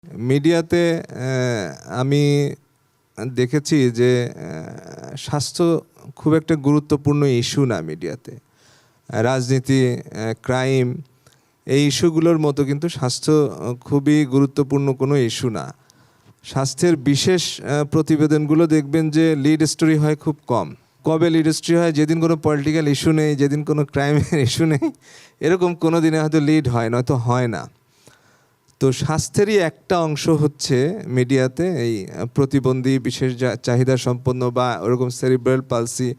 মিডিয়াতে আমি দেখেছি যে স্বাস্থ্য খুব একটা গুরুত্বপূর্ণ ইস্যু না মিডিয়াতে। রাজনীতি, ক্রাইম, এই ইস্যুগুলোর মতো কিন্তু স্বাস্থ্য খুবই গুরুত্বপূর্ণ কোনো ইস্যু না। স্বাস্থ্যের বিশেষ প্রতিবেদনগুলো দেখবেন যে লিড স্টোরি হয় খুব কম। কবে লিড স্টোরি হয়? যেদিন কোনো পলিটিক্যাল ইস্যু নেই, যেদিন কোনো ক্রাইমের ইস্যু নেই, এরকম কোনো দিনে হয়তো লিড হয়, নয়তো হয় না। তো স্বাস্থ্যেরই একটা অংশ হচ্ছে মিডিয়াতে এই প্রতিবন্ধী, বিশেষ চাহিদা সম্পন্ন বা ওরকম সেরিব্রাল পালসি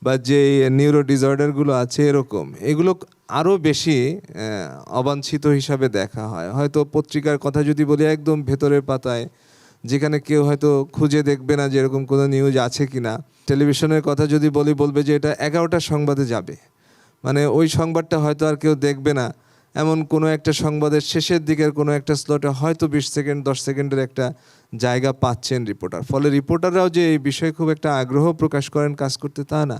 বা যে নিউরো ডিসঅর্ডারগুলো আছে এরকম, এগুলো আরও বেশি অবাঞ্ছিত হিসাবে দেখা হয়। হয়তো পত্রিকার কথা যদি বলি, একদম ভেতরের পাতায়, যেখানে কেউ হয়তো খুঁজে দেখবে না যে এরকম কোনো নিউজ আছে কি না। টেলিভিশনের কথা যদি বলি, বলবে যে এটা 11টা সংবাদে যাবে, মানে ওই সংবাদটা হয়তো আর কেউ দেখবে না। এমন কোনো একটা সংবাদের শেষের দিকের কোনো একটা স্লটে হয়তো 20 সেকেন্ড 10 সেকেন্ডের একটা জায়গা পাচ্ছেন রিপোর্টার। ফলে রিপোর্টাররাও যে এই বিষয়ে খুব একটা আগ্রহ প্রকাশ করেন কাজ করতে, তা না।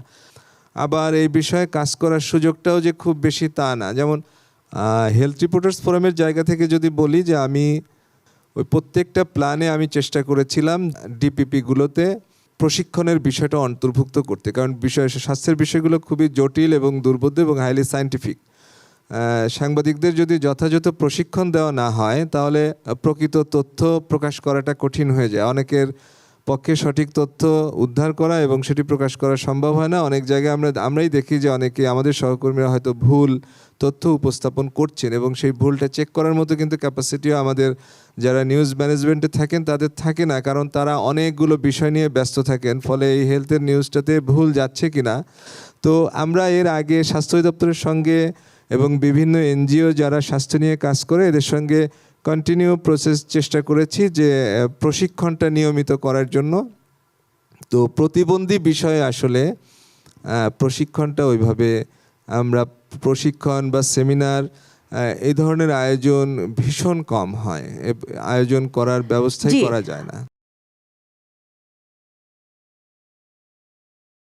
আবার এই বিষয়ে কাজ করার সুযোগটাও যে খুব বেশি, তা না। যেমন হেলথ রিপোর্টার্স ফোরামের জায়গা থেকে যদি বলি, যে আমি ওই প্রত্যেকটা প্ল্যানে আমি চেষ্টা করেছিলাম ডিপিপিগুলোতে প্রশিক্ষণের বিষয়টা অন্তর্ভুক্ত করতে, কারণ স্বাস্থ্যের বিষয়গুলো খুবই জটিল এবং দুর্বোধ্য এবং হাইলি সায়েন্টিফিক। সাংবাদিকদের যদি যথাযথ প্রশিক্ষণ দেওয়া না হয়, তাহলে প্রকৃত তথ্য প্রকাশ করাটা কঠিন হয়ে যায়। অনেকের পক্ষে সঠিক তথ্য উদ্ধার করা এবং সেটি প্রকাশ করা সম্ভব হয় না। অনেক জায়গায় আমরাই দেখি যে অনেকে, আমাদের সহকর্মীরা হয়তো ভুল তথ্য উপস্থাপন করছেন, এবং সেই ভুলটা চেক করার মতো কিন্তু ক্যাপাসিটিও আমাদের যারা নিউজ ম্যানেজমেন্টে থাকেন তাদের থাকে না, কারণ তারা অনেকগুলো বিষয় নিয়ে ব্যস্ত থাকেন। ফলে এই হেলথের নিউজটাতে ভুল যাচ্ছে কিনা। তো আমরা এর আগে স্বাস্থ্য অধিদপ্তরের সঙ্গে এবং বিভিন্ন এনজিও যারা স্বাস্থ্য নিয়ে কাজ করে, এদের সঙ্গে কন্টিনিউ চেষ্টা করেছি যে প্রশিক্ষণটা নিয়মিত করার জন্য। তো প্রতিবন্ধী বিষয়ে আসলে প্রশিক্ষণটা ওইভাবে আমরা প্রশিক্ষণ বা সেমিনার এই ধরনের আয়োজন ভীষণ কম হয়, আয়োজন করার ব্যবস্থাই করা যায় না।